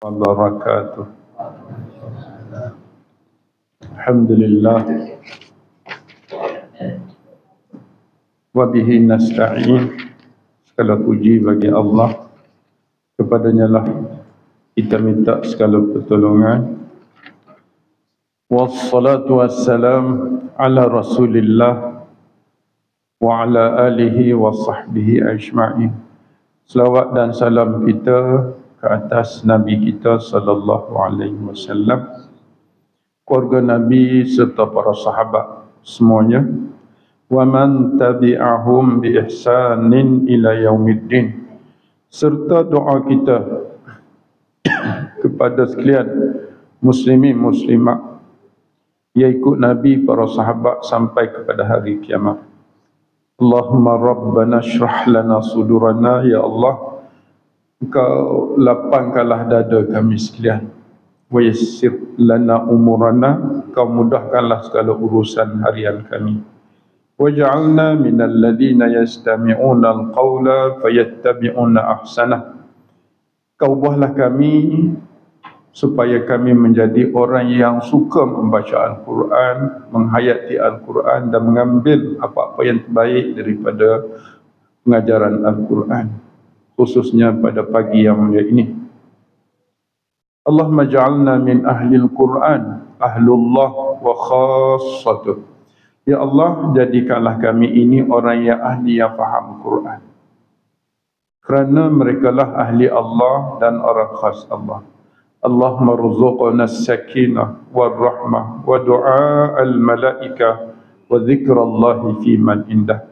wabarakatuh. Alhamdulillah wa bihi nasta'in. Segala puji bagi Allah, kepadanya lah kita minta segala pertolongan. Wassalatu wassalam ala Rasulillah wa ala alihi wa sahbihi ajma'in. Selawat dan salam kita ke atas Nabi kita sallallahu alaihi wasallam, keluarga Nabi serta para sahabat semuanya, wa man tabi'ahum bi ihsanin ila yaumiddin, serta doa kita kepada sekalian muslimin muslimat yang ikut Nabi para sahabat sampai kepada hari kiamat. Allahumma rabbana shrah lana sudurana, ya Allah, Engkau lapangkanlah dada kami sekalian. Wa yassir lana umurana, Kau mudahkanlah segala urusan harian kami. Waj'alna minal ladina yastami'una al-qawla fayattabi'una ahsanah. Kau buatlah kami supaya kami menjadi orang yang suka membaca Al-Quran, menghayati Al-Quran dan mengambil apa-apa yang terbaik daripada pengajaran Al-Quran, khususnya pada pagi yang mulia ini. Allahumma ja'alna min ahli Al-Quran, ahlullah wa khassatuh. Ya Allah, jadikanlah kami ini orang yang ahli yang faham Quran, kerana merekalah ahli Allah dan orang khas Allah. Allahumma rzuqna as-sakinah wal-rahmah wa du'a al-malaikah wa zikrallahi fi man indah.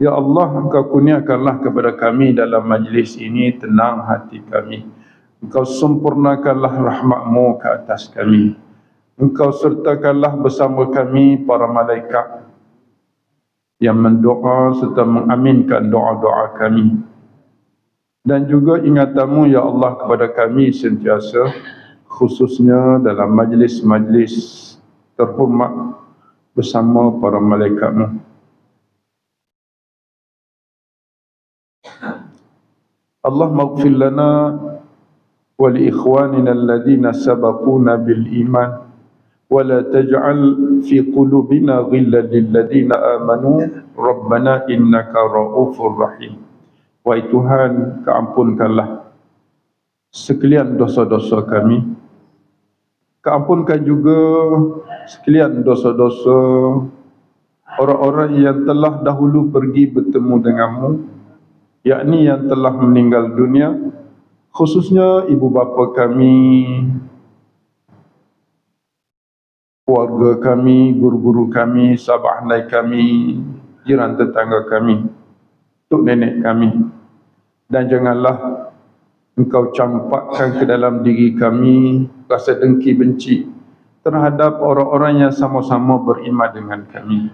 Ya Allah, Engkau kurniakanlah kepada kami dalam majlis ini tenang hati kami. Engkau sempurnakanlah rahmat-Mu ke atas kami. Engkau sertakanlah bersama kami para malaikat yang mendoa serta mengaminkan doa-doa kami. Dan juga ingatan-Mu, ya Allah, kepada kami sentiasa, khususnya dalam majlis-majlis terhormat bersama para malaikat-Mu. Allah maghfir lana wa li ikhwanina alladhina sabaquna bil iman wa la taj'al fi qulubina ghillan lil ladzina amanu rabbana innaka ra'ufur rahim. Wahai Tuhan, keampunkanlah sekalian dosa-dosa kami. Keampunkan juga sekalian dosa-dosa orang-orang yang telah dahulu pergi bertemu denganmu, yakni yang telah meninggal dunia, khususnya ibu bapa kami, keluarga kami, guru-guru kami, sahabat handai kami, jiran tetangga kami, tok nenek kami. Dan janganlah Engkau campakkan ke dalam diri kami rasa dengki benci terhadap orang-orang yang sama-sama beriman dengan kami.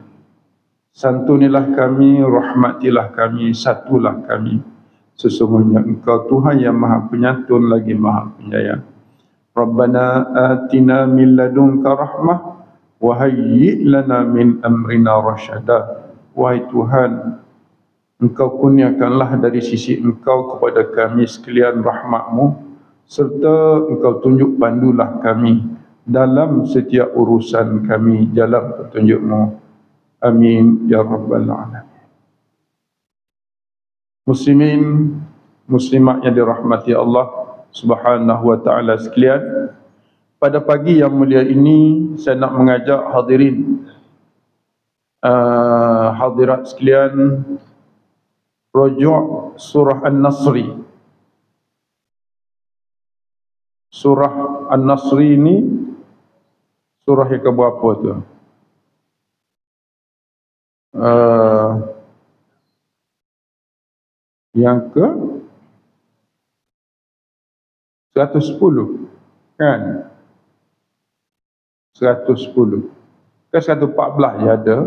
Santunilah kami, rahmatilah kami, satulah kami. Sesungguhnya Engkau Tuhan yang Maha Penyantun lagi Maha Penyayang. Rabbana atina min ladunka rahmah wa hayyi' lana min amrina rasyada. Wahai Tuhan, Engkau kurniakanlah dari sisi Engkau kepada kami sekalian rahmat-Mu, serta Engkau tunjuk pandulah kami dalam setiap urusan kami, jalan petunjuk-Mu. Amin ya rabbal alamin. Muslimin, muslimat yang dirahmati Allah Subhanahu wa taala sekalian, pada pagi yang mulia ini saya nak mengajak hadirin hadirat sekalian rujuk surah An-Nasri. Surah An-Nasri ini surah yang keberapa tu? Yang ke 110 kan? 110 kan 114 je ada.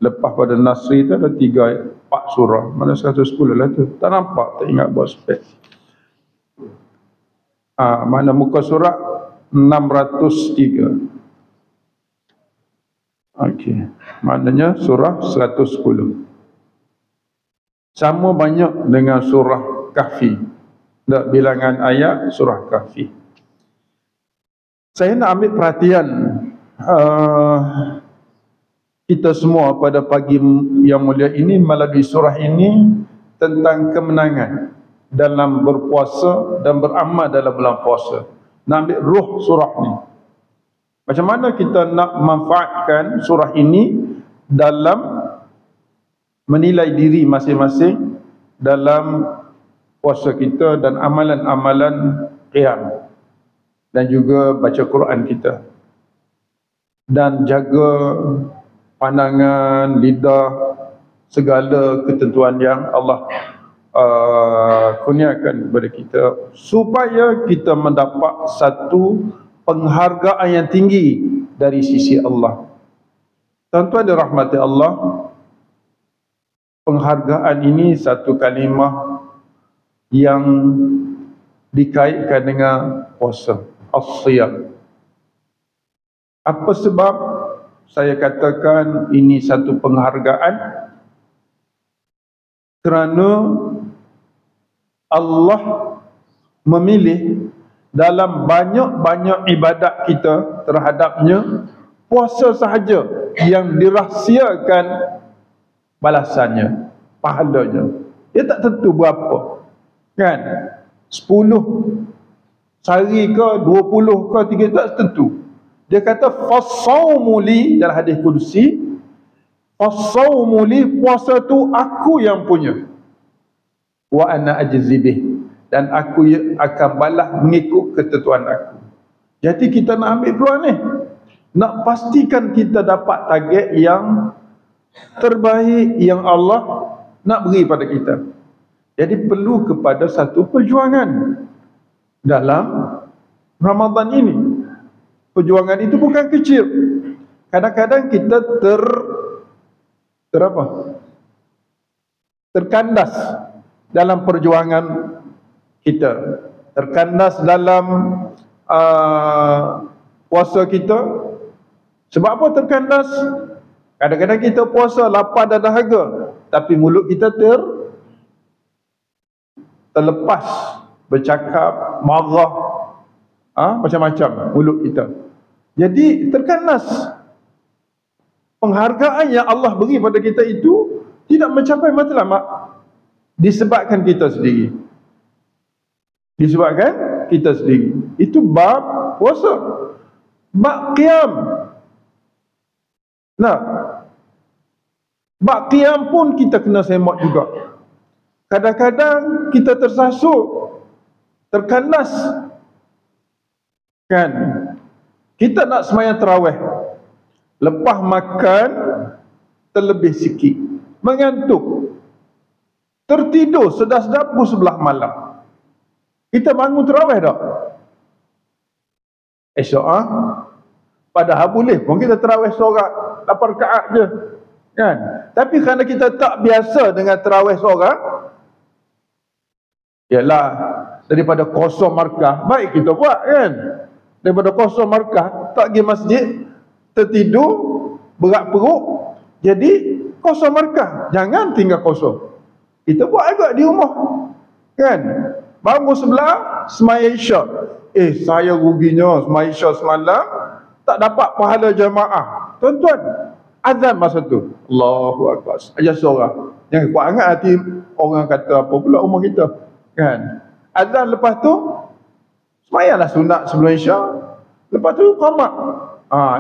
Lepas pada Nasri tu ada 4 surah. Mana 110 lah tu? Tak nampak, tak ingat buat spek. Mana muka surat 603. Okey. Maknanya surah 110. Sama banyak dengan surah Kahfi. Tak bilangan ayat surah Kahfi. Saya nak ambil perhatian kita semua pada pagi yang mulia ini melalui surah ini tentang kemenangan dalam berpuasa dan beramal dalam bulan puasa. Nak ambil ruh surah ni. Macam mana kita nak manfaatkan surah ini dalam menilai diri masing-masing dalam puasa kita dan amalan-amalan qiyam dan juga baca Quran kita, dan jaga pandangan, lidah, segala ketentuan yang Allah kurniakan kepada kita supaya kita mendapat satu penghargaan yang tinggi dari sisi Allah. Tuan-tuan dirahmati Allah, penghargaan ini satu kalimah yang dikaitkan dengan puasa, as-siyam. Apa sebab saya katakan ini satu penghargaan? Kerana Allah memilih dalam banyak-banyak ibadat kita terhadapnya puasa sahaja yang dirahsiakan balasannya, pahalanya. Dia tak tentu berapa, kan? 10 sehari ke, 20 ke, 3, tak tentu. Dia kata fasawmu li, dalam hadis kudusi, fasawmu li, puasa tu aku yang punya, wa ana ajzi bih, dan aku akan balas mengikut ketentuan aku. Jadi kita nak ambil peluang ni, nak pastikan kita dapat target yang terbaik yang Allah nak beri pada kita. Jadi perlu kepada satu perjuangan dalam Ramadan ini. Perjuangan itu bukan kecil. Kadang-kadang kita terkandas dalam perjuangan kita, terkandas dalam puasa kita. Sebab apa terkandas? Kadang-kadang kita puasa lapar dan dahaga, tapi mulut kita terlepas bercakap, marah, macam-macam mulut kita. Jadi terkandas. Penghargaan yang Allah beri pada kita itu tidak mencapai matlamat disebabkan kita sendiri. Disebabkan kita sendiri. Itu bab puasa. Bab qiyam. Nah, bab qiyam pun kita kena semak juga. Kadang-kadang kita tersasuk, terkandas, kan? Kita nak sembahyang tarawih, lepas makan terlebih sikit, mengantuk, tertidur sedap-sedap pun sebelah malam. Kita bangun tarawih tak? Esok padahal boleh pun kita tarawih sorak 8 rakaat je, kan? Tapi kerana kita tak biasa dengan tarawih sorak, yalah, daripada kosong markah, baik kita buat, kan? Daripada kosong markah, tak pergi masjid, tertidur, berat perut, jadi kosong markah. Jangan tinggal kosong. Kita buat agak di rumah, kan? Bangun sebelah, semaya isyak. Saya ruginya semaya isyak semalam, tak dapat pahala jamaah. Tuan-tuan, azan masa tu, Allahu Akbar, ajar seorang. Jangan kuat sangat hati orang kata apa pula rumah kita, kan? Azan lepas tu semayalah sunat sebelum isyak, lepas tu qamat.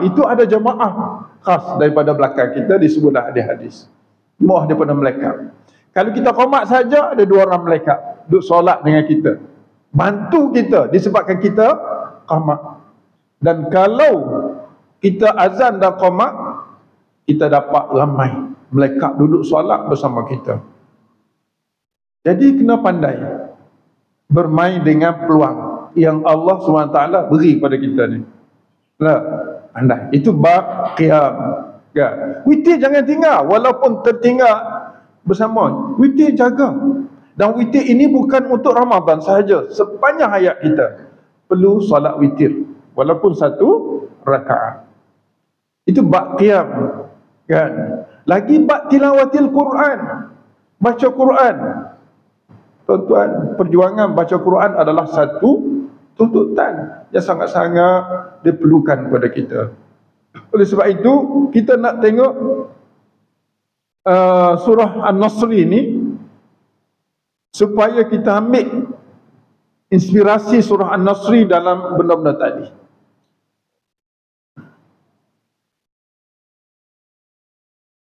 Itu ada jamaah khas daripada belakang kita, disebutlah hadis-hadis muah daripada malaikat. Kalau kita qamat saja, ada 2 orang malaikat duduk solat dengan kita, bantu kita disebabkan kita qamat. Dan kalau kita azan dan qamat, kita dapat ramai malaikat duduk solat bersama kita. Jadi kena pandai bermain dengan peluang yang Allah SWT beri pada kita ni. Pandai. Itu bab qiyam. Ya. Witir jangan tinggal, walaupun tertinggal bersama. Witir jaga. Dan witir ini bukan untuk Ramadan sahaja, sepanjang hayat kita perlu solat witir, walaupun 1 rakaat. Itu bab qiyam, kan? Lagi bab tilawatil Quran, baca Quran. Tuan-tuan, perjuangan baca Quran adalah satu tuntutan yang sangat-sangat diperlukan kepada kita. Oleh sebab itu, kita nak tengok surah An-Nasr ini supaya kita ambil inspirasi surah An-Nasr dalam benda-benda tadi.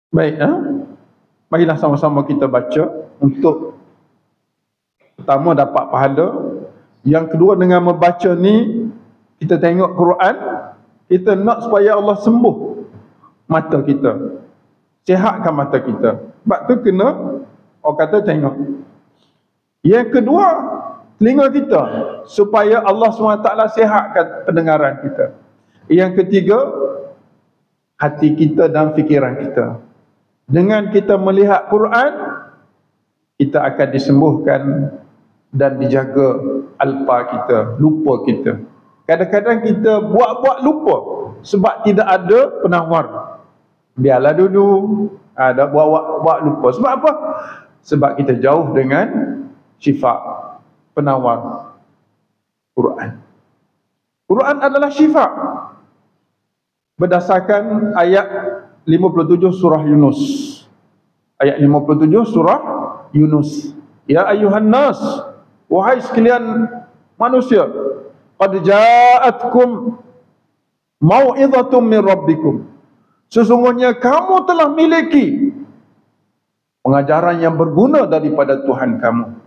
Baik, marilah sama-sama kita baca untuk pertama dapat pahala. Yang kedua, dengan membaca ni kita tengok Quran, kita nak supaya Allah sembuh mata kita, sihatkan mata kita. Sebab tu kena orang kata tengok. Yang kedua, telinga kita, supaya Allah SWT sihatkan pendengaran kita. Yang ketiga, hati kita dan fikiran kita. Dengan kita melihat Quran, kita akan disembuhkan dan dijaga alpa kita, lupa kita. Kadang-kadang kita buat-buat lupa sebab tidak ada penawar. Biarlah dulu, ada buat lupa. Sebab apa? Sebab kita jauh dengan syifa, penawar Quran. Quran adalah syifa. Berdasarkan ayat 57 surah Yunus. Ayat 57 surah Yunus. Ya ayuhan nas, wahai sekalian manusia, qad ja'atkum mau'izatun min rabbikum. Sesungguhnya kamu telah miliki pengajaran yang berguna daripada Tuhan kamu.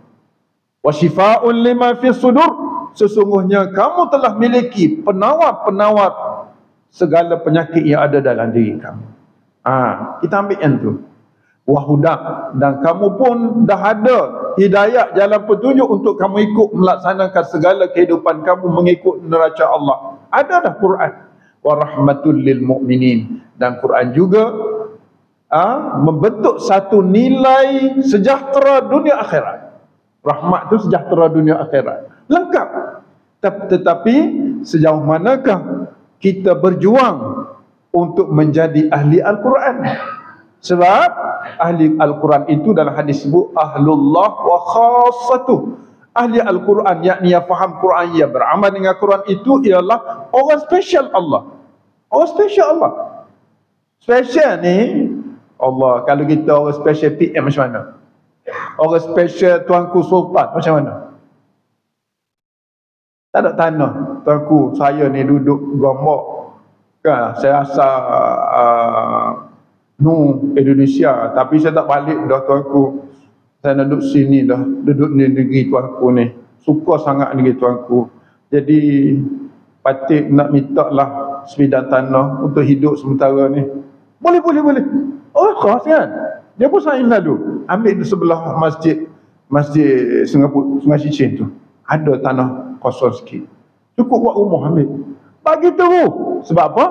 Wa syifaa'un lima fis sudur. Sesungguhnya kamu telah miliki penawar-penawar segala penyakit yang ada dalam diri kamu. Kita ambil yang tu. Wahuda, dan kamu pun dah ada hidayah, jalan petunjuk untuk kamu ikut melaksanakan segala kehidupan kamu mengikut neraca Allah. Ada dah Quran. Wa rahmatul lil mu'minin, dan Quran juga membentuk satu nilai sejahtera dunia akhirat. Rahmat tu sejahtera dunia akhirat, lengkap. Tetapi sejauh manakah kita berjuang untuk menjadi ahli Al-Quran? Sebab ahli Al-Quran itu dalam hadis sebut ahlullah wa khassatuh. Ahli Al-Quran, yakni yang faham Quran, yang beramal dengan Quran, itu ialah orang spesial Allah. Orang spesial Allah. Spesial ni Allah. Kalau kita orang spesial PM macam mana? Orang spesial Tuanku Sultan macam mana? Tak ada tanah. Tuanku, saya ni duduk Gombak kan, saya asal Indonesia, tapi saya tak balik dah tuanku. Saya nak duduk sini dah, duduk di negeri tuanku ni. Suka sangat negeri tuanku. Jadi patut nak minta lah sebidang tanah untuk hidup sementara ni. Boleh. Oh, khas kan? Dia pun sign lalu. Ambil di sebelah masjid Sungai Cicin tu. Ada tanah kosong sikit. Cukup buat rumah ambil. Bagi terus. Sebab apa?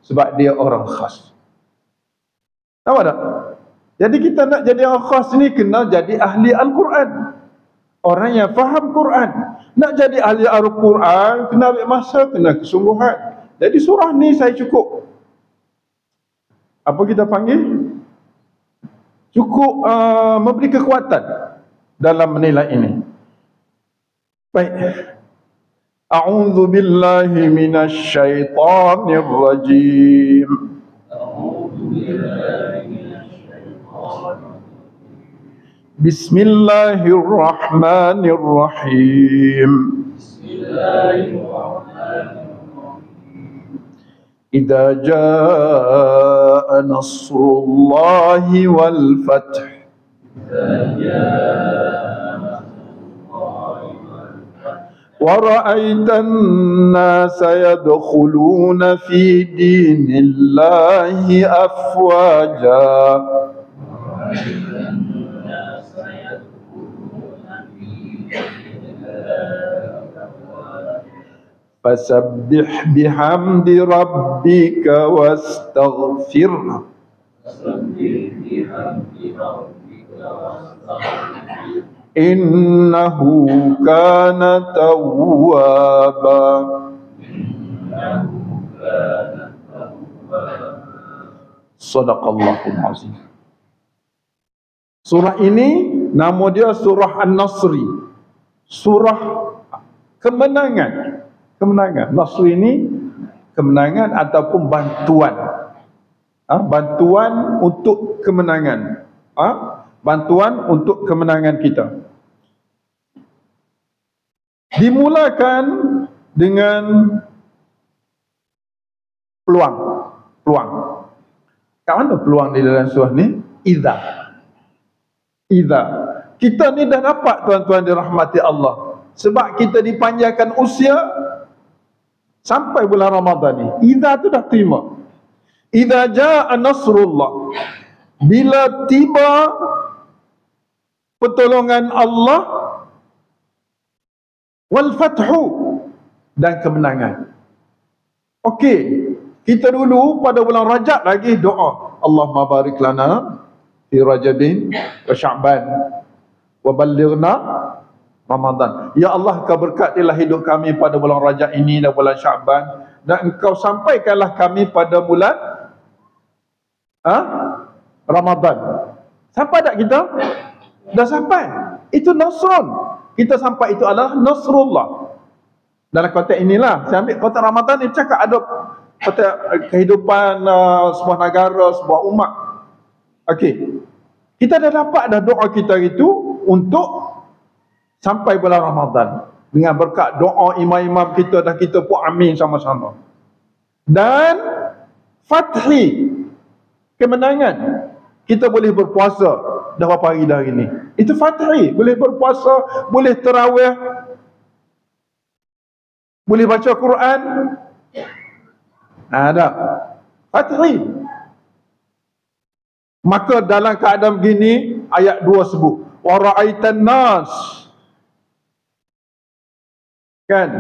Sebab dia orang khas. Tahu tak? Jadi kita nak jadi orang khas ni, kena jadi ahli Al-Quran. Orang yang faham Quran. Nak jadi ahli Al-Quran, kena ambil masa, kena kesungguhan. Jadi surah ni saya cukup, apa kita panggil? Cukup memberi kekuatan dalam menilai ini. Baik. A'udzu billahi minasy syaithanir rajim. Bismillahirrahmanirrahim. Idza jaa nasrullahi wal fath. وَرَأَيْتَ النَّاسَ يَدْخُلُونَ فِي دِينِ اللَّهِ أَفْوَاجًا فَسَبِّحْ بِحَمْدِ رَبِّكَ وَاسْتَغْفِرْهُ Innahu kana tawwaba. Sadaqallahul azim. Surah ini nama dia surah An-Nasr. Surah kemenangan. Kemenangan. Nasr ini kemenangan ataupun bantuan. Bantuan untuk kemenangan. Bantuan untuk kemenangan kita. Dimulakan dengan peluang. Kat mana peluang di dalam surah ni? Idza. Kita ni dah dapat, tuan-tuan dirahmati Allah, sebab kita dipanjangkan usia sampai bulan Ramadan ni. Idza tu dah terima. Idza jaa nasrullah, bila tiba pertolongan Allah, wal fathu, dan kemenangan. Okey, kita dulu pada bulan Rajab lagi doa, Allahumma barik lana fi Rajabin wa Sya'ban wa ballighna Ramadan. Ya Allah, kau berkatilah hidup kami pada bulan Rajab ini dan bulan Sya'ban, dan engkau sampaikanlah kami pada bulan Ramadan. Sampai tak kita? Dah sampai. Itu nasrun. Kita sampai, itu adalah nasrullah. Dalam konteks inilah saya ambil konteks Ramadan ni, cakap ada konteks kehidupan sebuah negara, sebuah umat. Okey, kita dah dapat dah doa kita itu untuk sampai bulan Ramadan dengan berkat doa imam-imam kita, dan kita pun amin sama-sama. Dan fathi, kemenangan. Kita boleh berpuasa dah berapa hari dah hari ni. Itu fathi, boleh berpuasa, boleh tarawih, boleh baca Quran. Ada fathi. Maka dalam keadaan begini, ayat 2 sebut wa ra'aitan nas, kan,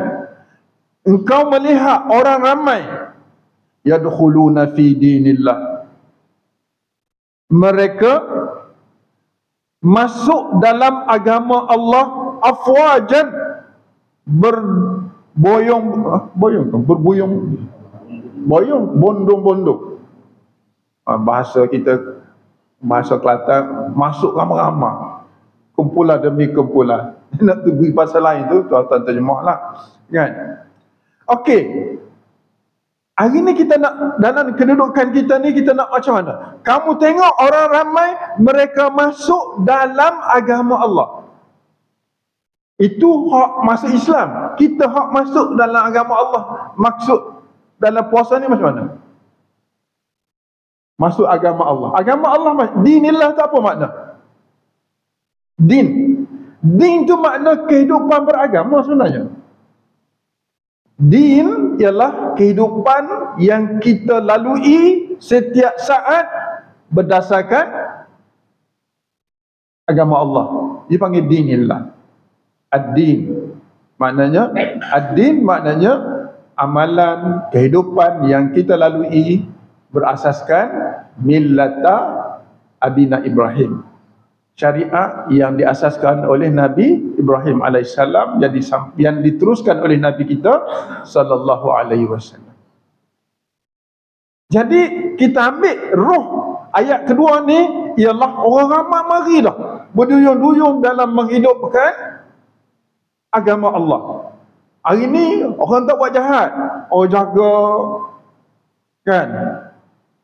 engkau melihat orang ramai yadkhuluna fi dinillah, mereka masuk dalam agama Allah afwajan, bondong-bondong. Bahasa kita, bahasa Kelantan, masuk ramai-ramai, kumpulan demi kumpulan. Nak pergi pasal lain tu tuan-tuan terjemahlah, kan. Okey, hari ni kita nak, dalam kedudukan kita ni, kita nak macam mana? Kamu tengok orang ramai, mereka masuk dalam agama Allah. Itu hak masuk Islam. Kita hak masuk dalam agama Allah. Maksud dalam puasa ni macam mana? Masuk agama Allah. Agama Allah, dinillah tu apa makna? Din tu makna kehidupan beragama sebenarnya. Din ialah kehidupan yang kita lalui setiap saat berdasarkan agama Allah. Dipanggil dinillah. Ad-din maknanya, ad-din maknanya amalan, kehidupan yang kita lalui berasaskan millata abina Ibrahim, syariat yang diasaskan oleh Nabi Ibrahim AS, yang diteruskan oleh Nabi kita sallallahu alaihi wasallam. Jadi kita ambil roh ayat kedua ni, ialah orang ramai marilah berduyun-duyun dalam menghidupkan agama Allah. Hari ni orang tak buat jahat, orang jaga, kan,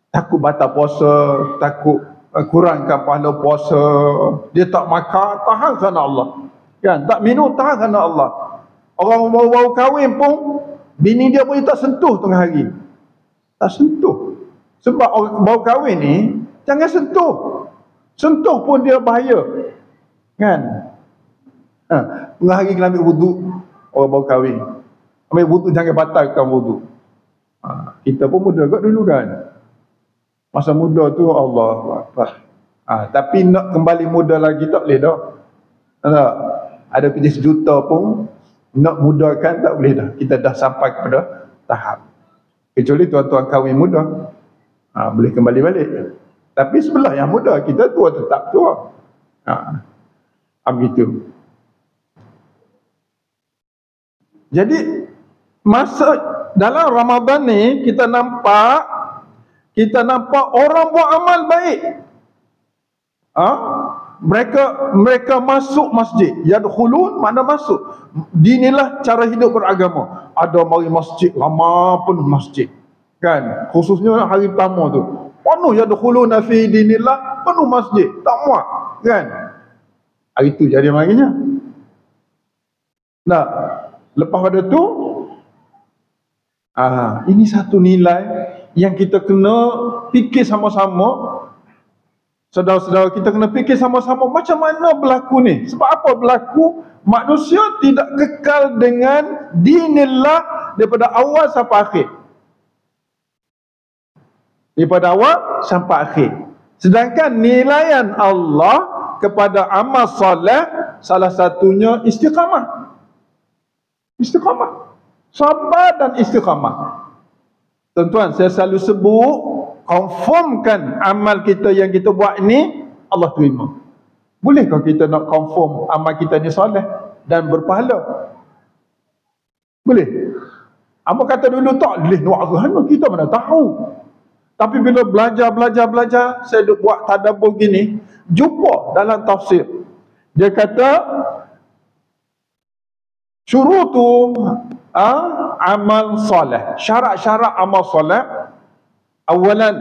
takut batal puasa, takut kurangkan pahala puasa, dia tak makan, tahan kerana Allah, kan, tak minum, tahan kerana Allah. Orang baru-baru kahwin pun, bini dia pun tak sentuh tengah hari, tak sentuh. Sebab orang baru kahwin ni jangan sentuh pun dia bahaya, kan. Tengah hari kena ambil wuduk, orang baru kahwin ambil wuduk, jangan batalkan wuduk. Kita pun muda kot dulu, kan. Masa muda tu Allah Akbar. Tapi nak kembali muda lagi tak boleh dah. Ada kerja sejuta pun nak mudakan tak boleh dah. Kita dah sampai kepada tahap. Kecuali tuan-tuan kahwin muda, boleh kembali balik. Tapi sebelah yang muda, kita tua tetap tua. Begitu. Jadi masa dalam Ramadan ni kita nampak orang buat amal baik. mereka masuk masjid. Yadkhulun makna masuk. Inilah cara hidup beragama. Ada mari masjid, lama penuh masjid. Kan? Khususnya hari pertama tu. Penuh yadkhuluna fi dinillah, penuh masjid. Tak muat. Kan? Hari tu jadi marinya. Nah, lepas pada tu ini satu nilai yang kita kena fikir sama-sama. Saudara-saudara, kita kena fikir sama-sama macam mana berlaku ni. Sebab apa berlaku? Manusia tidak kekal dengan dinillah daripada awal sampai akhir. Daripada awal sampai akhir. Sedangkan nilaian Allah kepada amal soleh, salah satunya istiqamah. Istiqamah. Sabar dan istiqamah. Tuan-tuan, saya selalu sebut, confirmkan amal kita yang kita buat ni, Allah terima. Bolehkah kita nak confirm amal kita ni soleh dan berpahala? Boleh? Apa kata dulu tak boleh nak kita mana tahu. Tapi bila belajar, saya duk buat tadabbur gini, jumpa dalam tafsir. Dia kata, syurutu amal soleh, syarat-syarat amal soleh. Awalan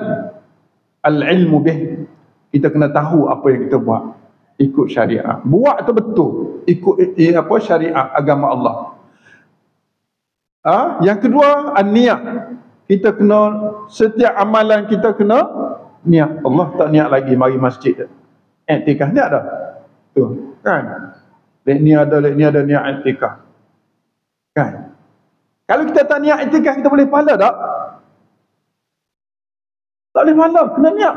al-ilmu bih, kita kena tahu apa yang kita buat, ikut syariat, buat tu betul, ikut syariat agama Allah. Yang kedua, an-niat, kita kena setiap amalan kita kena niat. Allah tak niat lagi mari masjid, iktikaf niat dah tu kan, ni ada niat iktikaf kan. Kalau kita tak niat iktikaf, kita boleh pahala tak? Tak boleh pahala, kena niat.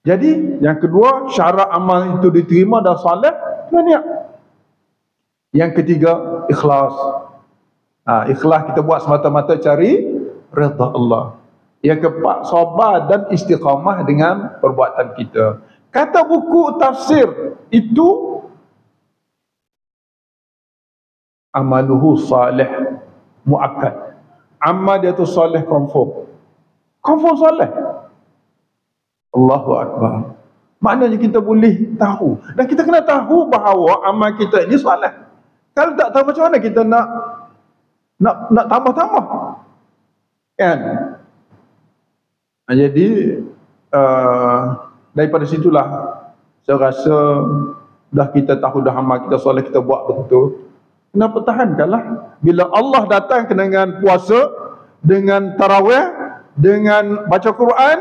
Jadi yang kedua, syarat amal itu diterima dan soleh, kena niat. Yang ketiga, ikhlas. Ikhlas kita buat semata-mata cari redha Allah. Yang keempat, sabar dan istiqamah dengan perbuatan kita. Kata buku tafsir itu, amaluhu salih muakkad. Amal dia tu salih confirm salih. Allahu Akbar. Maknanya kita boleh tahu, dan kita kena tahu bahawa amal kita ini salih. Kalau tak tahu, macam mana kita nak tambah-tambah kan? Jadi daripada situlah saya rasa dah kita tahu dah amal kita soleh, kita buat betul, kena pertahankanlah. Bila Allah datang dengan puasa, dengan tarawih, dengan baca Quran,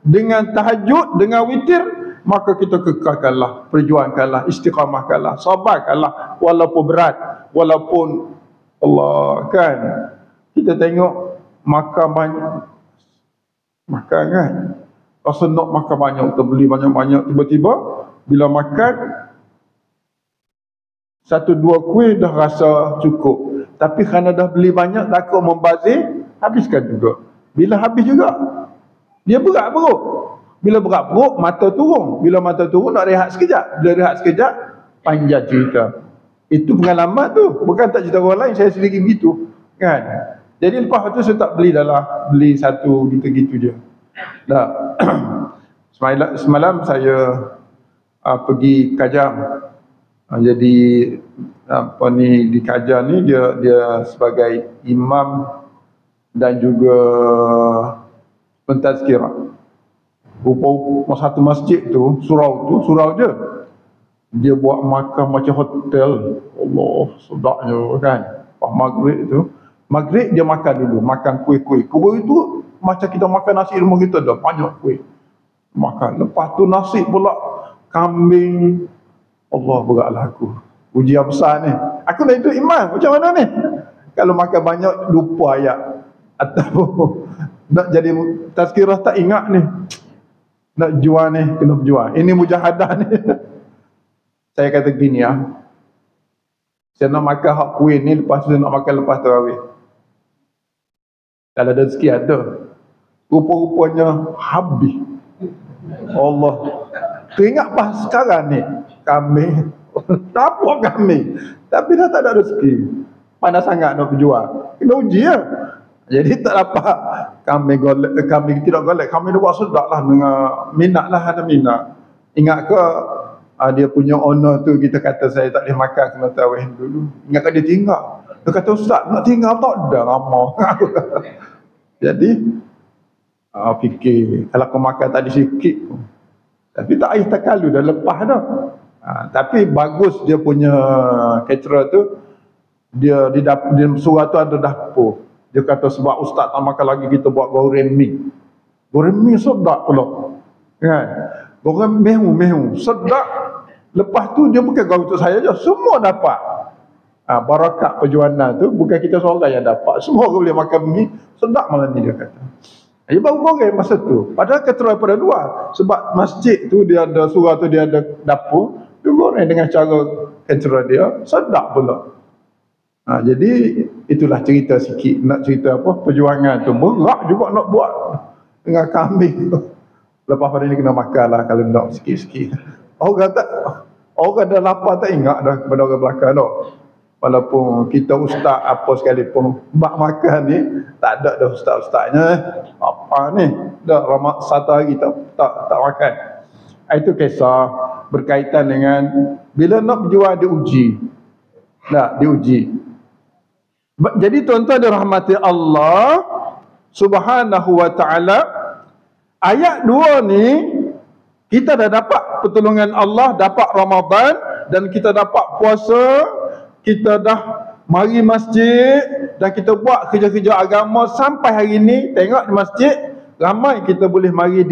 dengan tahajud, dengan witir, maka kita kekalkanlah, perjuangkanlah, istiqamahkanlah, sabarkanlah, walaupun berat, walaupun Allah kan. Kita tengok makan banyak, makan kan, rasa nak makan banyak, kita beli banyak-banyak, tiba-tiba bila makan satu dua kuih dah rasa cukup, tapi kerana dah beli banyak takut membazir, habiskan juga. Bila habis juga, dia berat perut. Bila berat perut, mata turun. Bila mata turun, nak rehat sekejap. Bila rehat sekejap, panjang cerita. Itu pengalaman tu, bukan tak cerita orang lain, saya sendiri begitu kan. Jadi lepas tu saya tak beli dah lah, beli satu gitu-gitu je dah. Semalam saya pergi Kajang. Jadi di Kajang ni dia sebagai imam dan juga pentazkirah. Rupa-rupa satu masjid tu, surau je. Dia buat makan macam hotel. Allah, sedapnya kan. Pas maghrib dia makan dulu, makan kuih-kuih. Kuih itu macam kita makan nasi rumah kita, dah banyak kuih. Makan. Lepas tu nasi pula kambing. Allah, beratlah aku. Ujian besar ni. Aku nak itu imam, macam mana ni? Kalau makan banyak, lupa ayat. Atau nak jadi tazkirah tak ingat ni, nak jual ni, kena berjual. Ini mujahadah ni. Saya kata gini saya nak makan hak kuih ni, lepas tu saya nak makan lepas tarawih. Kalau ada rezeki ada, rupa-rupanya habis. Allah, teringat pas sekarang ni kambing, apa kambing, tapi dah tak ada rezeki, panas sangat nak berjual, kena uji ya. Jadi tak dapat kambing tidak golek, kambing dia buat sedap lah, dengan minat lah, ada minat. Ingat ke Dia punya owner tu, kita kata saya tak boleh makan, kena tarawih dulu. Ingatkan dia tinggal. Dia kata, Ustaz nak tinggal tak? Dah ramah. Jadi fikir kalau kau makan tadi sikit pun, tapi tak payah takalu, dah lepas dah. Tapi bagus dia punya caterer tu, dia di surau tu ada dapur. Dia kata sebab Ustaz tak makan lagi, kita buat goreng mi. Goreng mi sedap pula, kan? Goreng mehu sedap. Lepas tu dia bukan goreng untuk saya je, semua dapat. Barakat perjuangan tu bukan kita seorang yang dapat, semua orang boleh makan mi sedap malam ni, dia kata. Dia baru goreng masa tu. Padahal keterai pada luar. Sebab masjid tu dia ada, surau tu dia ada dapur, dia goreng dengan cara keterai dia, sedap pula. Jadi itulah cerita sikit. Nak cerita apa, perjuangan tu berat juga nak buat dengan kambing. Lepas pada ni kena makan lah kalau nak sikit-sikit. Orang dah lapar tak ingat dah kepada orang belakang dah. Walaupun kita ustaz apa sekalipun, bak makan ni tak ada dah ustaz-ustaznya. Apa ni? Dah ramak satu hari tak makan. Itu kisah berkaitan dengan bila nak berjuang diuji. Nak diuji. Jadi tuan-tuan dirahmati Allah Subhanahu wa ta'ala, ayat 2 ni kita dah dapat pertolongan Allah, dapat Ramadan, dan kita dapat puasa, kita dah mari masjid, dan kita buat kerja-kerja agama sampai hari ni. Tengok di masjid ramai kita boleh mari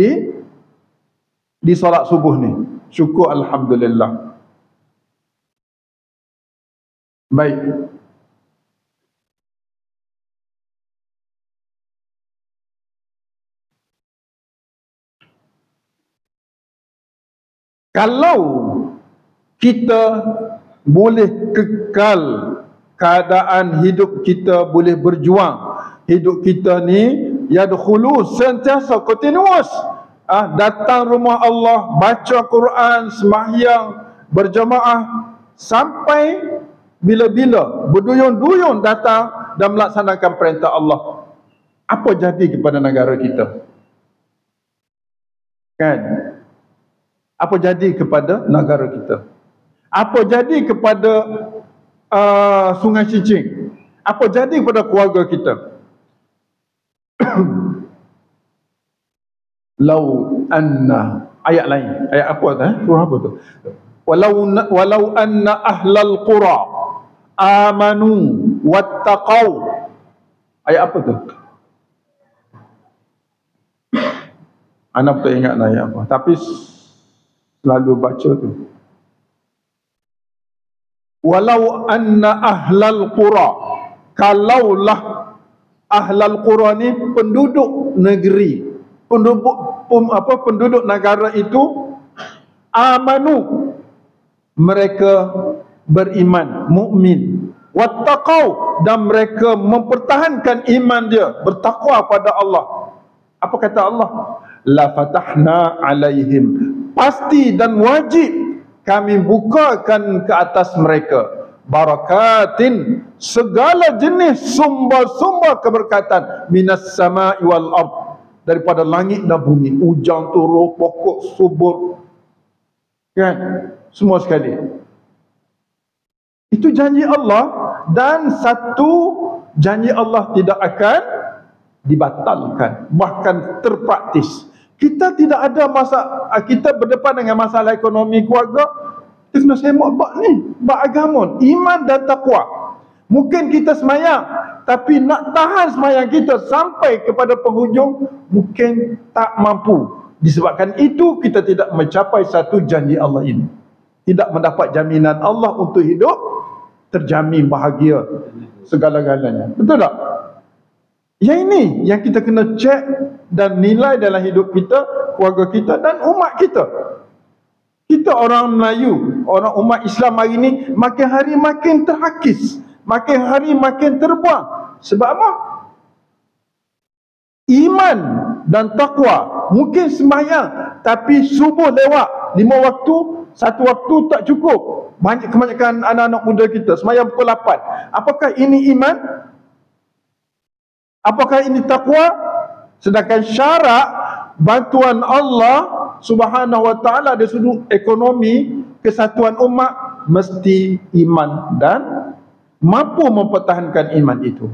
di solat subuh ni. Syukur alhamdulillah. Baik. Kalau kita boleh kekal keadaan hidup kita, boleh berjuang hidup kita ni yadkhulu, sentiasa continuous, datang rumah Allah, baca Quran, sembahyang berjamaah sampai bila-bila, berduyun-duyun datang dan melaksanakan perintah Allah. Apa jadi kepada negara kita? Kan? Apa jadi kepada negara kita? Apa jadi kepada Sungai Cincin? Apa jadi kepada keluarga kita? Lau anna, ayat lain, ayat apa tu? Surah apa tu? Walau anna ahlal qura amanu wattaqau. Ayat apa tu? Anak tak ingat lah ayat apa, tapi selalu baca tu. Walau anna ahlal qura, kalaulah ahlal qura ni penduduk negeri, penduduk negara itu, amanu, mereka beriman, mukmin, wattaqau, dan mereka mempertahankan iman dia, bertakwa pada Allah. Apa kata Allah? La fatahna alaihim, pasti dan wajib kami bukakan ke atas mereka, barakatin, segala jenis sumber-sumber keberkatan, minas sama'i wal ard, daripada langit dan bumi, hujan turun, pokok subur, kan, semua sekali. Itu janji Allah, dan satu janji Allah tidak akan dibatalkan, bahkan terpraktis. Kita tidak ada kita berdepan dengan masalah ekonomi keluarga, kita kena semak bab ni, bab agama, iman dan takwa. Mungkin kita semayang, tapi nak tahan semayang kita sampai kepada penghujung mungkin tak mampu. Disebabkan itu kita tidak mencapai satu janji Allah ini, tidak mendapat jaminan Allah untuk hidup terjamin bahagia segala-galanya. Betul tak? Yang ini yang kita kena cek dan nilai dalam hidup kita, keluarga kita dan umat kita. Kita orang Melayu, orang umat Islam hari ini makin hari makin terhakis, makin hari makin terbuang. Sebab apa? Iman dan takwa. Mungkin sembahyang, tapi subuh lewat 5 waktu, 1 waktu tak cukup. Kebanyakan anak-anak muda kita sembahyang pukul 8. Apakah ini iman? Apakah ini takwa? Sedangkan syarat bantuan Allah Subhanahu wa ta'ala dari sudut ekonomi kesatuan umat, mesti iman dan mampu mempertahankan iman itu.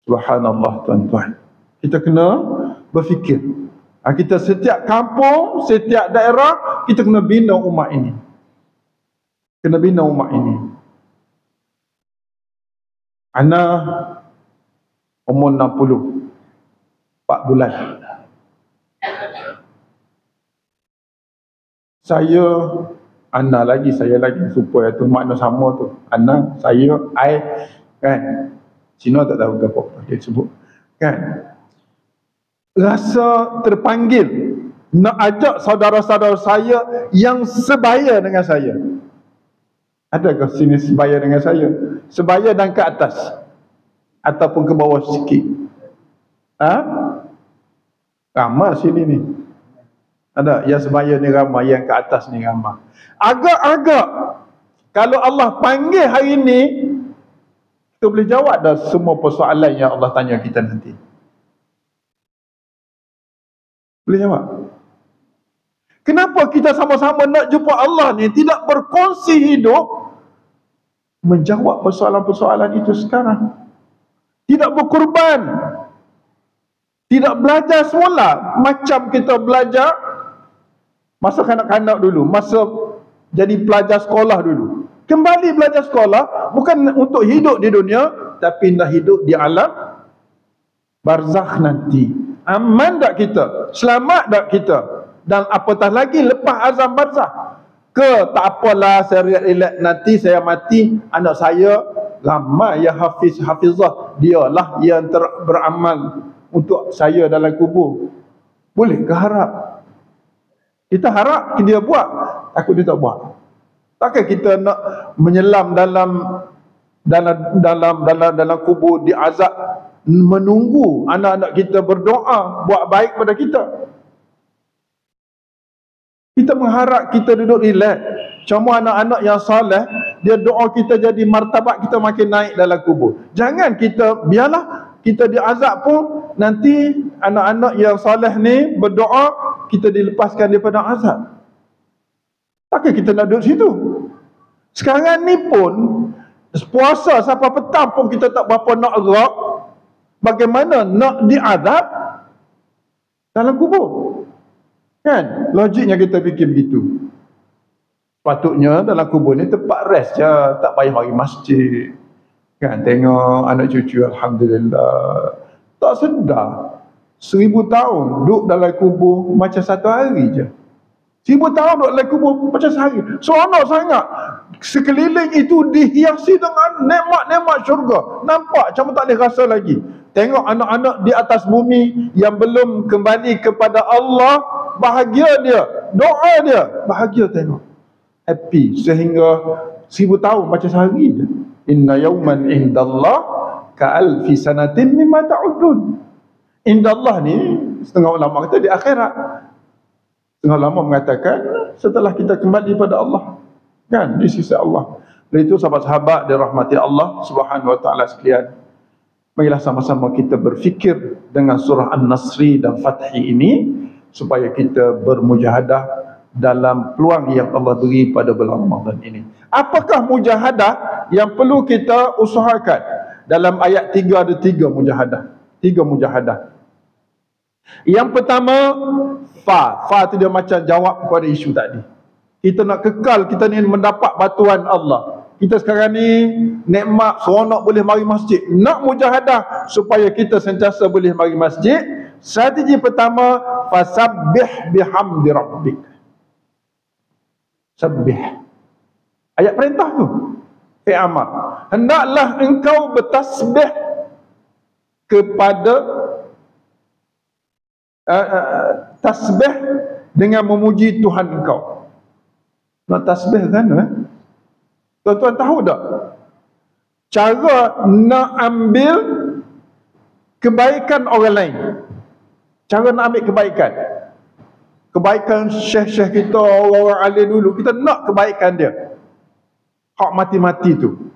Subhanallah tuan-tuan. Kita kena berfikir. Kita setiap kampung, setiap daerah, kita kena bina umat ini. Kena bina umat ini. Ana umur 60, 4 bulan. Ana lagi, saya lagi, supaya tu makna sama tu. Ana, saya, I, kan. Cina tak tahu apa dia sebut. Kan. Rasa terpanggil nak ajak saudara-saudara saya yang sebaya dengan saya. Adakah sini sebaya dengan saya? Sebaya dan ke atas ataupun ke bawah sikit? Ramai sini ni. Ada yang sebaya ni ramai, yang ke atas ni ramai. Agak-agak kalau Allah panggil hari ni, kita boleh jawab dah semua persoalan yang Allah tanya kita nanti. Boleh jawab? Kenapa kita sama-sama nak jumpa Allah ni tidak berkongsi hidup menjawab persoalan-persoalan itu sekarang? Tidak berkorban, tidak belajar semula macam kita belajar masa kanak-kanak dulu, masa jadi pelajar sekolah dulu. Kembali belajar sekolah bukan untuk hidup di dunia, tapi nak hidup di alam barzakh nanti. Aman tak kita? Selamat tak kita? Dan apatah lagi lepas azam barzakh. Tak apalah, saya relax, nanti saya mati, anak saya lama yang hafizah, dialah yang beramal untuk saya dalam kubur. Boleh ke harap? Kita harap dia buat, takut dia tak buat. Takkan kita nak menyelam dalam kubur diazab, menunggu anak-anak kita berdoa buat baik pada kita. Kita mengharap kita duduk relax. Cuma anak-anak yang soleh, dia doa kita jadi martabat kita makin naik dalam kubur. Jangan kita, biarlah kita diazab pun, nanti anak-anak yang soleh ni berdoa, kita dilepaskan daripada azab. Takkan kita nak duduk situ? Sekarang ni pun, puasa sampai petang pun kita tak berapa nak gerak. Bagaimana nak diazab dalam kubur? Kan? Logiknya kita fikir begitu. Patutnya dalam kubur ni tempat rest je, tak payah mari masjid. Kan? Tengok anak cucu, alhamdulillah. Tak sedar 1000 tahun duduk dalam kubur macam satu hari je. 1000 tahun duduk dalam kubur macam sehari. Seronok sangat. Sekeliling itu dihiasi dengan nikmat-nikmat syurga. Nampak macam tak boleh rasa lagi. Tengok anak-anak di atas bumi yang belum kembali kepada Allah, bahagia dia, doa dia, bahagia tengok. Happy sehingga 1000 tahun macam sehari je. Inna yawman indallah ka'alfi sanatin mimma ta'udun. Indallah ni setengah ulama kata di akhirat. Setengah ulama mengatakan setelah kita kembali pada Allah, kan, di sisi Allah. Dan itu sahabat-sahabat dirahmati Allah Subhanahu wa taala sekalian, marilah sama-sama kita berfikir dengan surah An-Nasri dan Fathi ini supaya kita bermujahadah dalam peluang yang Allah beri pada bulan Ramadan ini. Apakah mujahadah yang perlu kita usahakan? Dalam ayat 3 ada 3 mujahadah. 3 mujahadah. Yang pertama, fa tu dia macam jawab kepada isu tadi. Kita nak kekal, kita ni mendapat bantuan Allah. Kita sekarang ni nikmat, seronok boleh mari masjid. Nak mujahadah supaya kita sentiasa boleh mari masjid. Strategi pertama, fasabbih bihamdi rabbik. Sabbih. Ayat perintah tu. Amar. Hendaklah engkau bertasbih kepada tasbih dengan memuji Tuhan engkau. Nak tasbih kan? Tuan-tuan tahu tak? Cara nak ambil kebaikan orang lain. Cara nak ambil kebaikan. Kebaikan syekh-syekh kita, orang-orang alim dulu, kita nak kebaikan dia. Hak mati-mati tu.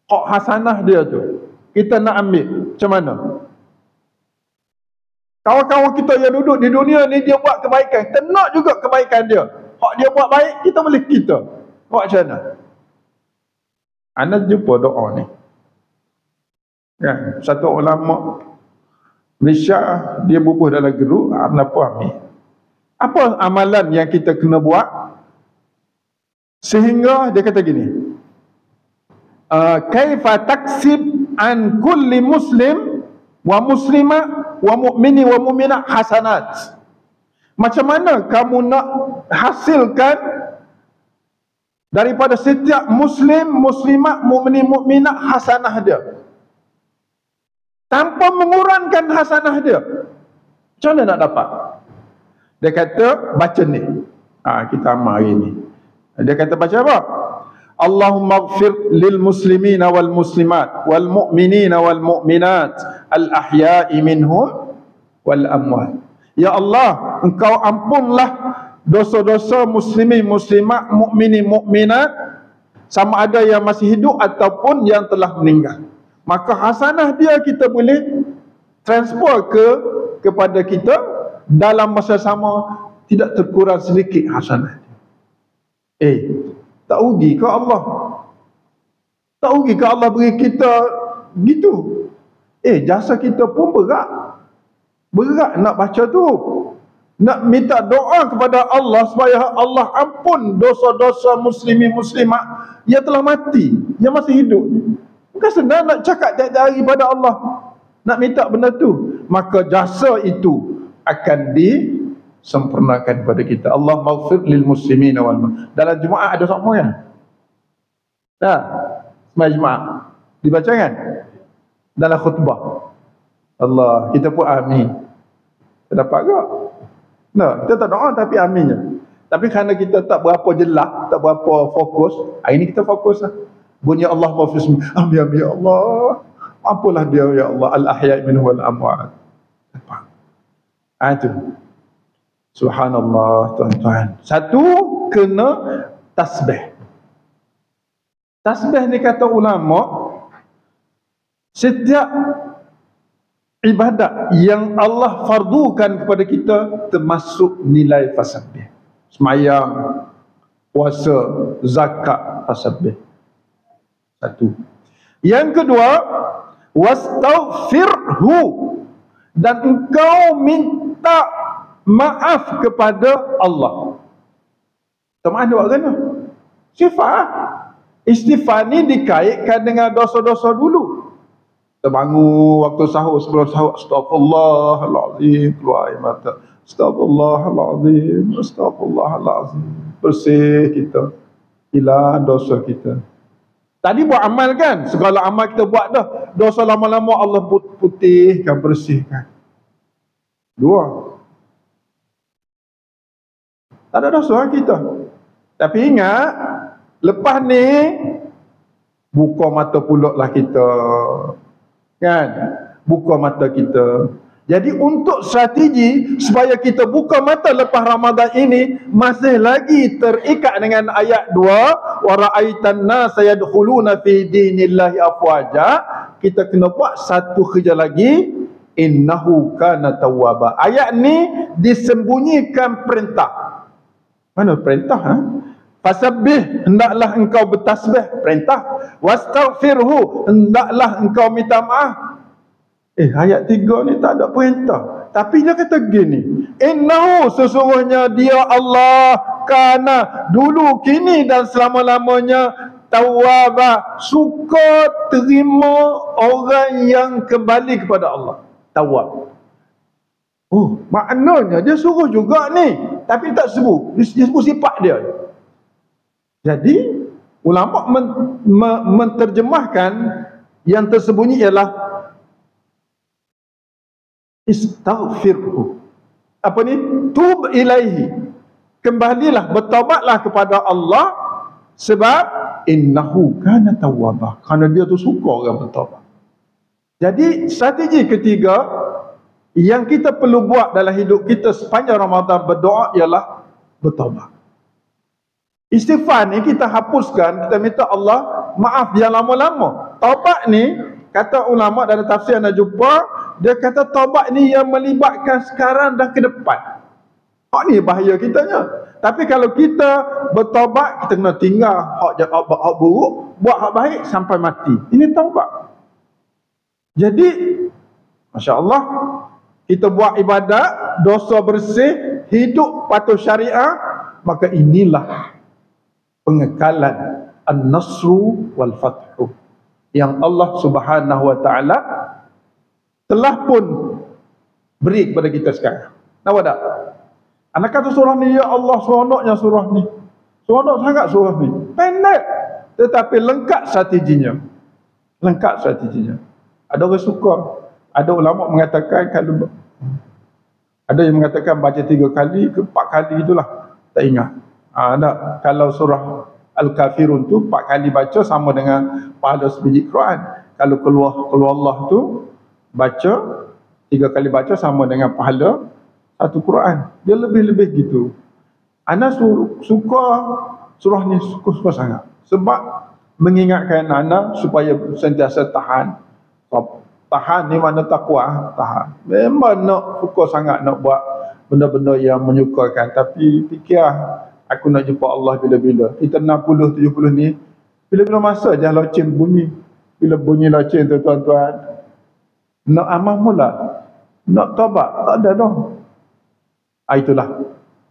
Hak hasanah dia tu. Kita nak ambil. Macam mana? Kawan-kawan kita yang duduk di dunia ni, dia buat kebaikan. Kita nak juga kebaikan dia. Hak dia buat baik, kita boleh kita. Buat macam mana? Anda jumpa doa ni. Kan? Satu ulama Malaysia, dia bubuh dalam geruk, kenapa ambil? Apa amalan yang kita kena buat sehingga dia kata gini, kaifa taksib an kulli muslim wa muslimah wa mu'mini wa mu'minah hasanat. Macam mana kamu nak hasilkan daripada setiap muslim, muslimat, mukmin, mukminat hasanah dia tanpa mengurangkan hasanah dia? Macam mana nak dapat? Dia kata baca ni. Kita amal hari ni. Dia kata baca apa? Allahumma ighfir lil muslimina wal muslimat wal mu'minina wal mu'minat al ahya'i minhum wal amwat. Ya Allah, engkau ampunlah dosa-dosa muslimin, muslimat, mukminin, mukminat, sama ada yang masih hidup ataupun yang telah meninggal. Maka hasanah dia kita boleh transfer kepada kita dalam masa sama, tidak terkurang sedikit hasanah dia. Tak rugi ke Allah? Tak rugi ke Allah beri kita gitu? Jasa kita pun berat. Berat nak baca tu. Nak minta doa kepada Allah supaya Allah ampun dosa-dosa muslimin muslimat yang telah mati, yang masih hidup. Bukan senang nak cakap tiap-tiap hari pada Allah, nak minta benda tu. Maka jasa itu akan disempurnakan kepada kita. Allah maghfir lil muslimin wal mu'minin. Dalam Jumaat ada semua kan? Sembahyang Jumaat dibaca kan? Dalam khutbah. Allah, kita pun amin. Kita dapat ke? Kita tak doa tapi aminnya. Tapi kerana kita tak berapa jelas, tak berapa fokus, hari ni kita fokus lah. Bunyi Allah maghfir, amin amin ya Allah. Ampunlah dia ya Allah, al-ahya' minhu wal amwat. Itu. Subhanallah, tuan-tuan. Satu, kena tasbih. Tasbih ni kata ulama, setiap ibadat yang Allah fardukan kepada kita termasuk nilai tasbih. Semayang, puasa, zakat, tasbih. Satu. Yang kedua, wastaghfirhu, dan engkau minta maaf kepada Allah. Teman ada buat kena istighfar. Istighfar ni dikaitkan dengan dosa-dosa dulu. Terbangun waktu sahur, sebelum sahur, astaghfirullahalazim, keluar air mata, astaghfirullahalazim, astaghfirullahalazim. Bersih kita, hilang dosa kita. Tadi buat amal kan, segala amal kita buat dah, dosa lama-lama Allah putihkan, bersihkan. Dua, tak ada dosa kita. Tapi ingat, lepas ni buka mata pulak lah kita, kan? Buka mata kita. Jadi untuk strategi supaya kita buka mata lepas Ramadan ini, masih lagi terikat dengan ayat 2, wa ra'aitan nasa yadkhuluna fi dinillahi afwaja. Kita kena buat satu kerja lagi, innahu kana tawwaba. Ayat ni disembunyikan perintah. Mana perintah? Fasabbih, hendaklah engkau bertasbih, perintah. Wastaghfirhu, hendaklah engkau minta maaf. Ayat 3 ni tak ada perintah. Tapi dia kata gini, innahu, sesungguhnya dia Allah, kana, dulu, kini dan selama-lamanya, tawwaba, suka terima orang yang kembali kepada Allah. Tawwab. Maknanya dia suruh juga ni, tapi tak sebut. Dia sebut sifat dia. Jadi ulama menterjemahkan yang tersembunyi ialah istaghfirhu. Apa ni? Tub ilaihi. Kembalilah, bertaubatlah kepada Allah, sebab innahu kana tawwaba. Kerana dia tu suka orang bertaubat. Jadi strategi ketiga yang kita perlu buat dalam hidup kita sepanjang Ramadan berdoa ialah bertaubat. Istighfar ni kita hapuskan, kita minta Allah maaf yang lama-lama. Taubat ni, kata ulama dalam tafsir anda jumpa, dia kata taubat ni yang melibatkan sekarang dan ke depan. Ni bahaya kitanya. Tapi kalau kita bertaubat, kita kena tinggal hak buruk, buat hak baik sampai mati. Ini taubat. Jadi masya-Allah, kita buat ibadat, dosa bersih, hidup patuh syariah, maka inilah pengekalan an-nasru wal fathu yang Allah Subhanahu wa taala telah pun beri kepada kita sekarang. Nampak tak? Anak kata surah ni, ya Allah, seronoknya surah ni. Seronok sangat surah ni. Pendek tetapi lengkap strateginya. Lengkap strateginya. Ada orang suka. Ada ulama mengatakan kalau ada yang mengatakan baca 3 kali ke 4 kali itulah. Tak ingat. Tak. Kalau surah Al-Kafirun tu 4 kali baca sama dengan pahala sebiji Quran. Kalau keluar Allah tu baca 3 kali baca sama dengan pahala satu Quran. Dia lebih-lebih gitu. Ana suka surah ni, suka sangat. Sebab mengingatkan ana supaya sentiasa tahan. Tahan ni mana takwa, tahan. Memang nak suka sangat nak buat benda-benda yang menyukakan, tapi fikir aku nak jumpa Allah bila-bila. Kita 60 70 ni bila-bila masa je loceng bunyi. Bila bunyi loceng tu tuan-tuan, nak amal mula, nak taubat tak ada dah. Itulah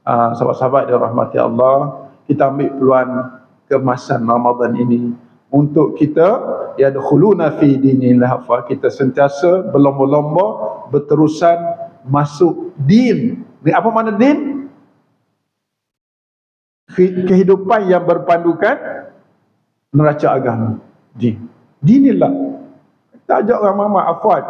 sahabat-sahabat yang rahmati Allah, kita ambil peluang kemasan Ramadan ini untuk kita yadkhuluna fi dinillah, kita sentiasa berlomba-lomba berterusan masuk din. Apa makna din? Kehidupan yang berpandukan neraca agama. Din. Dinillah. Kita ajak ramai-ramai afwaj.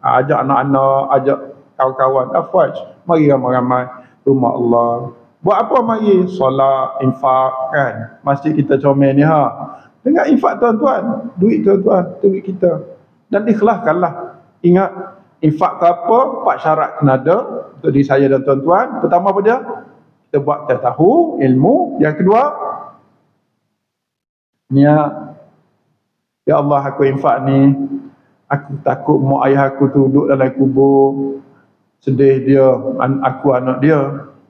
Ajak anak-anak, ajak kawan-kawan afwaj. Mari ramai-ramai rumah Allah. Buat apa mari? Solat, infak kan. Masjid kita comel ni Dengan infak tuan-tuan, duit tuan-tuan, duit kita. Dan ikhlaskanlah. Ingat, infak ke apa, 4 syarat kena ada untuk diri saya dan tuan-tuan. Pertama apa dia? Kita buat kita tahu ilmu. Yang kedua, niat. Ya Allah, aku infak ni, aku takut mak ayah aku tu duduk dalam kubur, sedih dia, aku anak dia.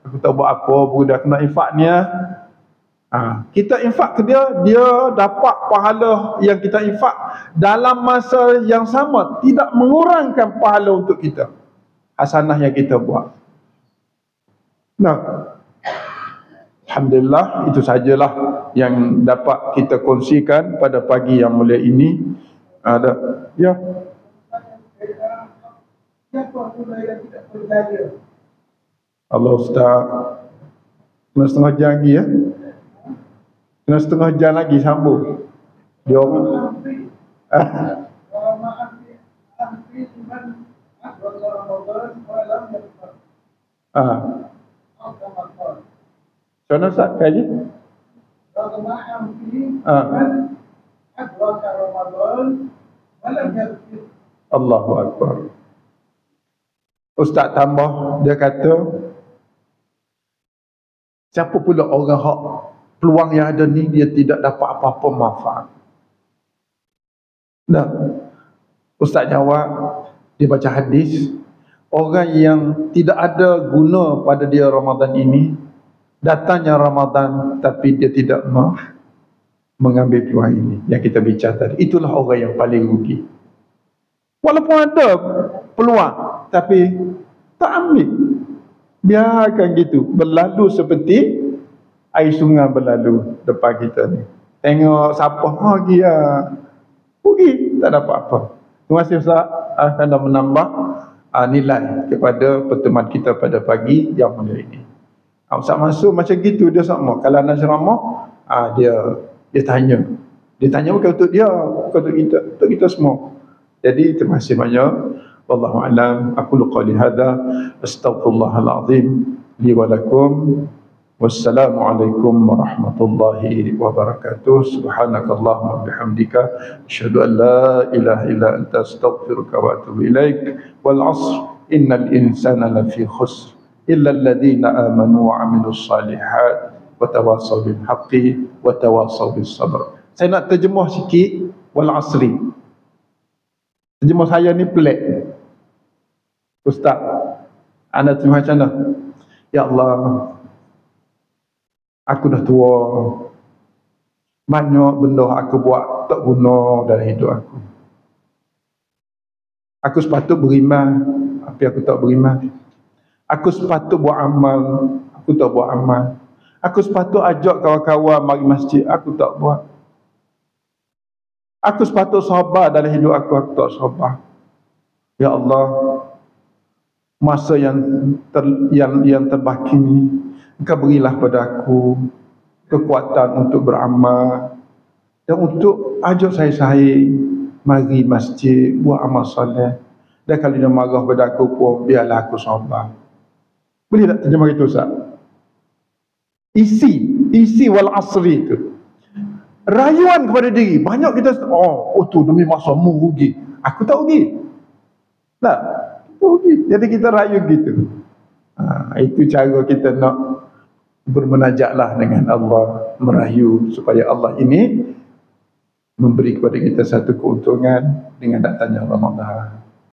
Aku tak buat apa, baru dah kena infak ni. Kita infak ke dia, dia dapat pahala yang kita infak dalam masa yang sama, tidak mengurangkan pahala untuk kita, hasanah yang kita buat. Nah, alhamdulillah, itu sajalah yang dapat kita kongsikan pada pagi yang mulia ini. Ada ya. Allah Ustaz, kena setengah jam lagi ya. Kena setengah jam lagi sambung. Dia orang Sana Ustaz kaji? Allahu Akbar. Ustaz tambah, dia kata, siapa pula orang hak peluang yang ada ni dia tidak dapat apa-apa manfaat. Nah, Ustaz jawab, dia baca hadis, orang yang tidak ada guna pada dia Ramadan ini, datangnya Ramadan tapi dia tidak mengambil peluang ini yang kita bincang tadi. Itulah orang yang paling rugi. Walaupun ada peluang tapi tak ambil, biarkan gitu berlalu seperti air sungai berlalu depan kita ni. Tengok siapa lagi rugi, tak dapat apa. Terima kasih Ustaz kerana menambah nilai kepada pertemuan kita pada pagi yang mulia ini. Ustaz Mansur macam gitu dia sama. Kalau nak ceramah, dia tanya. Dia tanya bukan untuk dia, bukan untuk kita semua. Jadi terima kasih banyak. Wallahu a'lam. Aqulu qali hadza, astaghfirullahal azim li wa lakum. Wassalamualaikum warahmatullahi wabarakatuh. Subhanakallahumma bihamdika asyhadu an la ilaha illa anta astaghfiruka wa atubu ilaik. Wal 'asr innal insana lafi khusr illa alladhina amanu wa 'amilus shalihat wa tawassaw bil haqqi wa tawassaw bis sabr. Saya nak terjemah sikit wal 'asri. Terjemah saya ni pelik. Ustaz, anda terjemah macam mana? Ya Allah, Aku dah tua. Banyak benda aku buat tak guna dalam hidup aku. Aku sepatut beriman, tapi aku tak beriman. Aku sepatut buat amal, aku tak buat amal. Aku sepatut ajak kawan-kawan mari masjid, aku tak buat. Aku sepatut sabar dalam hidup aku tak sabar. Ya Allah, masa yang terbaki ni, Engkau berilah pada aku kekuatan untuk beramal dan untuk ajak saya mari masjid, buat amal soleh. Dan kalau dia marah pada aku pun, biarlah aku sabar. Boleh tak terjemah itu, Ustaz? Isi wal asri itu. Rayuan kepada diri. Banyak kita, tu demi masa mu rugi. Aku tak rugi. Tak, rugi. Jadi kita rayu gitu. Itu cara kita nak bermunajatlah dengan Allah, merayu supaya Allah ini memberi kepada kita satu keuntungan dengan datangnya Ramadan.